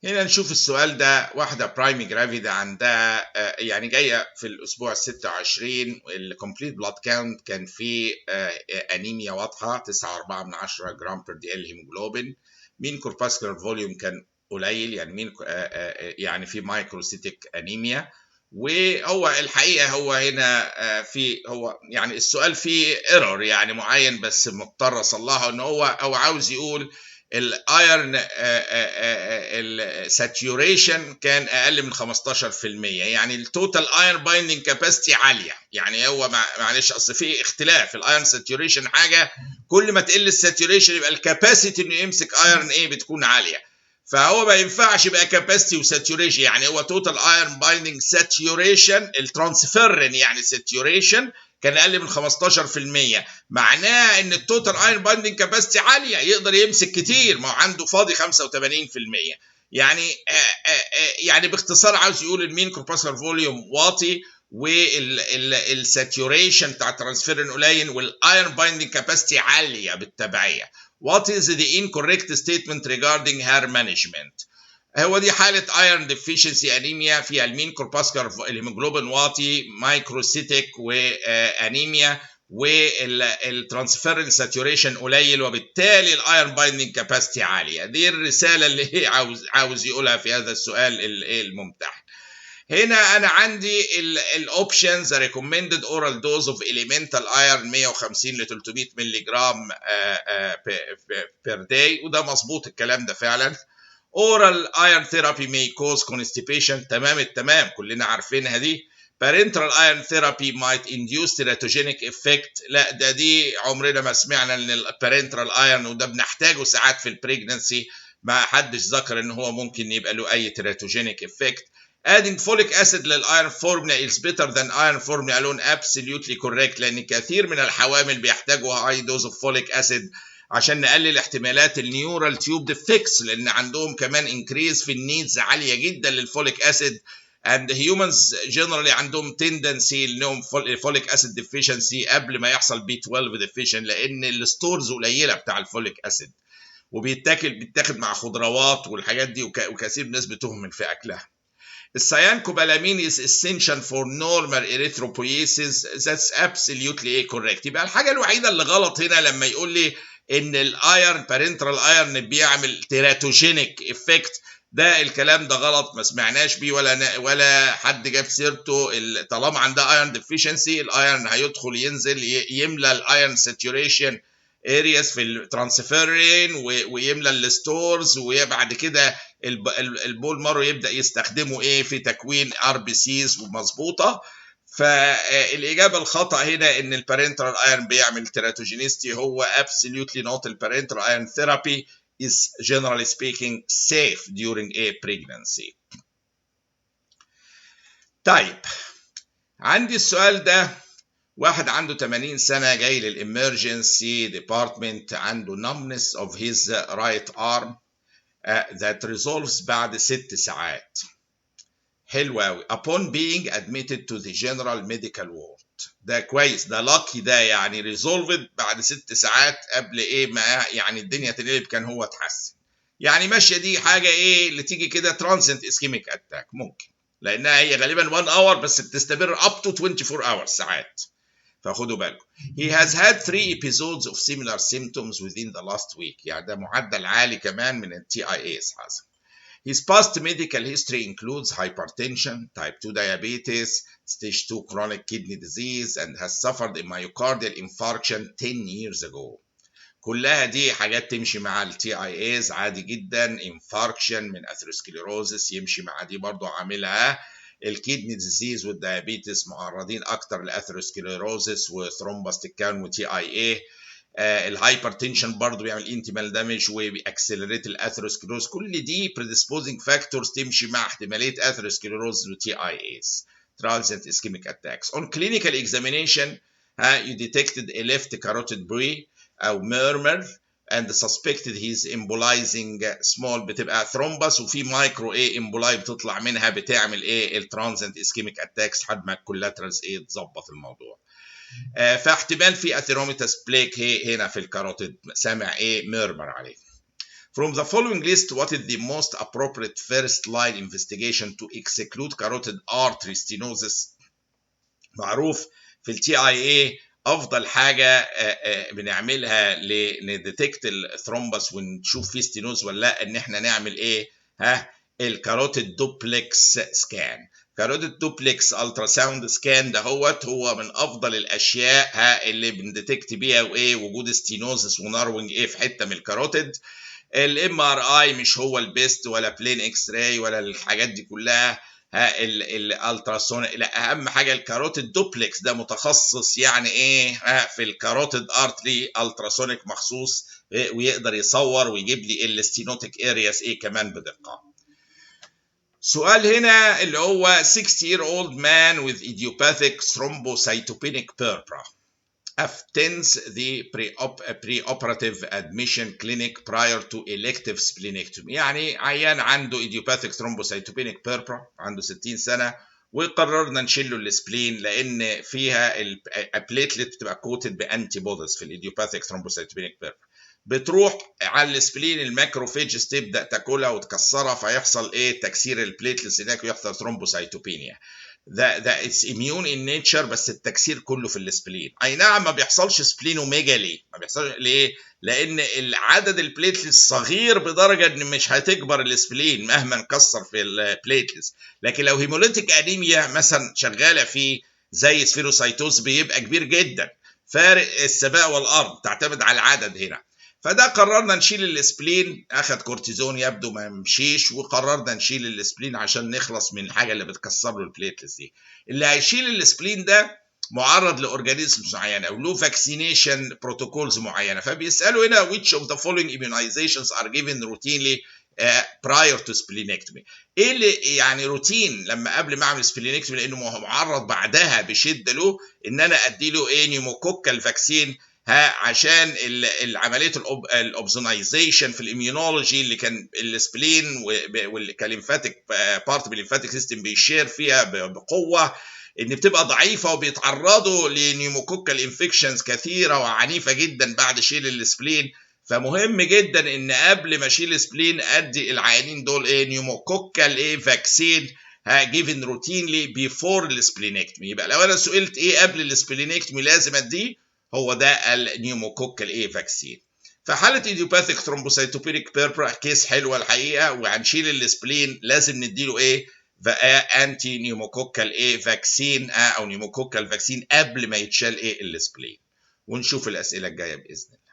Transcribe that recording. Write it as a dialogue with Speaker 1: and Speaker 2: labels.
Speaker 1: هنا نشوف السؤال ده. واحدة برايمي جرافيدا عندها يعني جاية في الأسبوع 26، الكومبليت بلاد كاونت كان فيه أنيميا واضحة 9.4 جرام بير دي ال هيموجلوبين. مين كورباسكولار فوليوم كان قليل، يعني مين يعني في مايكروسيتيك أنيميا. وهو الحقيقة هو هنا في هو يعني السؤال فيه ايرور يعني معين، بس مضطر أصلحه. إن هو عاوز يقول الايرن الساتيوريشن كان اقل من 15%، يعني التوتال ايرن بايندينج كاباسيتي عاليه. يعني هو معلش اصل في اختلاف، الايرن ساتيوريشن حاجه، كل ما تقل الساتيوريشن يبقى الكاباسيتي انه يمسك ايرن ايه بتكون عاليه. فهو ما ينفعش يبقى كاباسيتي وساتيوريشن، يعني هو توتال ايرن بايندينج ساتيوريشن الترانسفيرن يعني ساتيوريشن كان اقل من 15%. معناه ان التوتال ايرون بايندنج كاباسيتي عاليه، يقدر يمسك كتير، ما هو عنده فاضي 85%. يعني يعني باختصار عاوز يقول المين كورباسكولار فوليوم واطي، والساتوريشن بتاع الترانسفيرين قليل، والايرون بايندنج كاباسيتي عاليه بالتبعيه. What is the incorrect statement regarding hair management؟ هو دي حالة ايرون ديفيشنسي انيميا فيها المين كورباسكولار الهيموجلوبين واطي، مايكروسيتيك وانيميا، والترانسفيرنس ساتوريشن قليل، وبالتالي الايرون بايندنج كاباسيتي عاليه. دي الرساله اللي هي عاوز يقولها في هذا السؤال الممتحن. هنا انا عندي الاوبشنز ريكومندد اورال دوز اوف اليمنتال ايرون 150 ل 300 مللي جرام بير داي، وده مظبوط الكلام ده فعلا. oral iron therapy may cause constipation، تمام التمام كلنا عارفينها دي. parenteral iron therapy might induce teratogenic effect، لا ده دي عمرنا ما سمعنا ان البارنترال ايرون، وده بنحتاجه ساعات في البريجنسي، ما حدش ذكر ان هو ممكن يبقى له اي teratogenic effect. adding folic acid للايرون فورمولا is better than iron formula alone، absolutely correct، لان كثير من الحوامل بيحتاجوا high dose of folic acid عشان نقلل احتمالات النيورال تيوب ديفكتس، لان عندهم كمان انكريز في النيدز عاليه جدا للفوليك اسيد. and humans generally عندهم تندنسي لهم فوليك اسيد ديفيشنسي قبل ما يحصل بي 12 ديفيشن، لان الستورز قليله بتاع الفوليك اسيد، بيتاخد مع خضروات والحاجات دي، وكثير ناس بتهمل في اكلها. السيانكوبالامين is essential for normal erythropoiesis، that's absolutely correct. يبقى الحاجه الوحيده اللي غلط هنا لما يقول لي ان الايرن بارنترال ايرن بيعمل تيراتوجينيك افكت، ده الكلام ده غلط، ما سمعناش بيه ولا حد جاب سيرته. طالما عندها ايرن ديفيشنسي، الايرن هيدخل ينزل يملى الايرن ساتوريشن ارياس في الترانسفيرين ويملى الستورز، وبعد كده البول مارو يبدا يستخدمه ايه في تكوين ار بي سيز مظبوطه. فالاجابه الخطا هنا ان البارنترال ايرون بيعمل تيراتوجينيستي، هو absolutely not. البارنترال ايرون ثيرابي is generally speaking safe during a pregnancy. طيب عندي السؤال ده، واحد عنده 80 سنة جاي للإمرجنسي ديبارتمنت، عنده numbness of his right arm that resolves بعد 6 ساعات. حلو قوي. upon being admitted to the general medical ward، ده كويس، ده لاكي، ده يعني resolved بعد 6 ساعات قبل ايه ما يعني الدنيا تقلب كان هو اتحسن. يعني ماشيه دي حاجه ايه اللي تيجي كده ترانسنت اسكيميك اتاك ممكن، لانها هي غالبا 1 اور بس بتستمر up to 24 hours ساعات، فخدوا بالكم. he has had 3 episodes of similar symptoms within the last week، يعني ده معدل عالي كمان من التي اي ايز حسب. His past medical history includes hypertension, type 2 diabetes, stage 2 chronic kidney disease, and has suffered a myocardial infarction 10 years ago. كلها دي حاجات تمشي مع التي اي ايز عادي جدا. انفاركشن من اثيروسكليروزس يمشي مع دي برضو عاملها. الكيدني ديزيز والديابيتس معرضين اكتر لاثيروسكليروزس وثرومبوستيكان وتي اي اي. الهايبرتنشن برضه بيعمل انتمال دامج وبيأكسلريت الاثيروسكليروز، كل دي predisposing factors تمشي مع احتماليه اثيروسكليروز وتي اي ايز transient ischemic attacks. On clinical examination you detected a left carotid buoy او murmur and suspected he's embolizing small، بتبقى ثرومبس وفي مايكرو ايه امبولاي بتطلع منها بتعمل ايه الترانزنت اسكيميك اتاكس لحد ما الكولاترالز ايه تظبط الموضوع. فاحتمال في اثيروميتاس بليك هنا في الكاروتيد، سامع ايه ميرمر عليه. From the following list, what is the most appropriate first line investigation to exclude carotid artery stenosis؟ معروف في التي اي اي افضل حاجه بنعملها لنديتكت الثرومبس ونشوف فيه ستينوز ولا لا، ان احنا نعمل ايه؟ الكاروتيد دوبلكس سكان. كاروتيد دوبلكس الترا ساوند سكان ده هو من افضل الاشياء اللي بنديتكت بيها وايه وجود ستينوزس وناروينج ايه في حته من الكاروتيد. الام ار اي مش هو البيست ولا بلين اكس راي ولا الحاجات دي كلها. الالتراسونيك، لا، اهم حاجه الكاروتيد دوبلكس ده متخصص يعني ايه في الكاروتيد ارتري التراسونيك مخصوص، ويقدر يصور ويجيب لي الستينوتيك ارياس ايه كمان بدقه. سؤال هنا اللي هو 60-year-old man with idiopathic thrombocytopenic purpura attends the preoperative admission clinic prior to elective splenectomy. يعني عيان عنده idiopathic thrombocytopenic purpura، عنده 60 سنة، وقررنا نشيل له السبلين لأن فيها البليتلت بتبقى كوتد بأنتي بوديز في الايديوباثيك ثرومبوسايتوبينيك بيربرا. بتروح على السبلين، الماكروفيجز تبدا تاكلها وتكسرها، فيحصل ايه؟ تكسير البليتلتس هناك ويحصل ثرومبوسايتوبينيا. ده اتس اميون ان نيتشر، بس التكسير كله في السبلين. اي نعم ما بيحصلش سبلينوميجالي، ما بيحصلش. ليه؟ لان عدد البليتلتس صغير بدرجه ان مش هتكبر السبلين مهما نكسر في البليتلتس. لكن لو هيموليتيك انيميا مثلا شغاله فيه زي سفيروسايتوز بيبقى كبير جدا، فارق السماء والارض، تعتمد على العدد هنا. فده قررنا نشيل السبلين، اخد كورتيزون يبدو ما مشيش، وقررنا نشيل السبلين عشان نخلص من الحاجه اللي بتكسر له البليتلز دي. اللي هيشيل السبلين ده معرض لاورجانيزمز معينه وله فاكسينيشن بروتوكولز معينه، فبيسالوا هنا which of the following immunizations are given routinely prior to splenectomy. ايه اللي يعني روتين لما قبل ما اعمل سبلينكتومي لانه معرض بعدها بشده له ان انا ادي له ايه؟ نيوموكوكال فاكسين عشان العمليه الاوبزونايزيشن في الاميونولوجي اللي كان السبلين واللي كليمفاتيك بارت بالليمفاتيك سيستم بيشير فيها بقوه، ان بتبقى ضعيفه وبيتعرضوا لنيوموكوكال انفكشنز كثيره وعنيفه جدا بعد شيل السبلين. فمهم جدا ان قبل ما اشيل السبلين ادي العيانين دول ايه؟ نيوموكوكال ايه فاكسين given routinely before السبلينكتومي. يبقى لو انا سئلت ايه قبل السبلينكتومي لازم اديه، هو ده النيوموكوكال ايه فاكسين. فحاله ايديوباثيك ثرومبوسايتوبينيك بيربرا كيس حلوه الحقيقه، وهنشيل السبلين لازم نديله ايه؟ انتي نيوموكوكال ايه فاكسين او نيوموكوكال فاكسين قبل ما يتشال ايه؟ السبلين. ونشوف الاسئله الجايه باذن الله.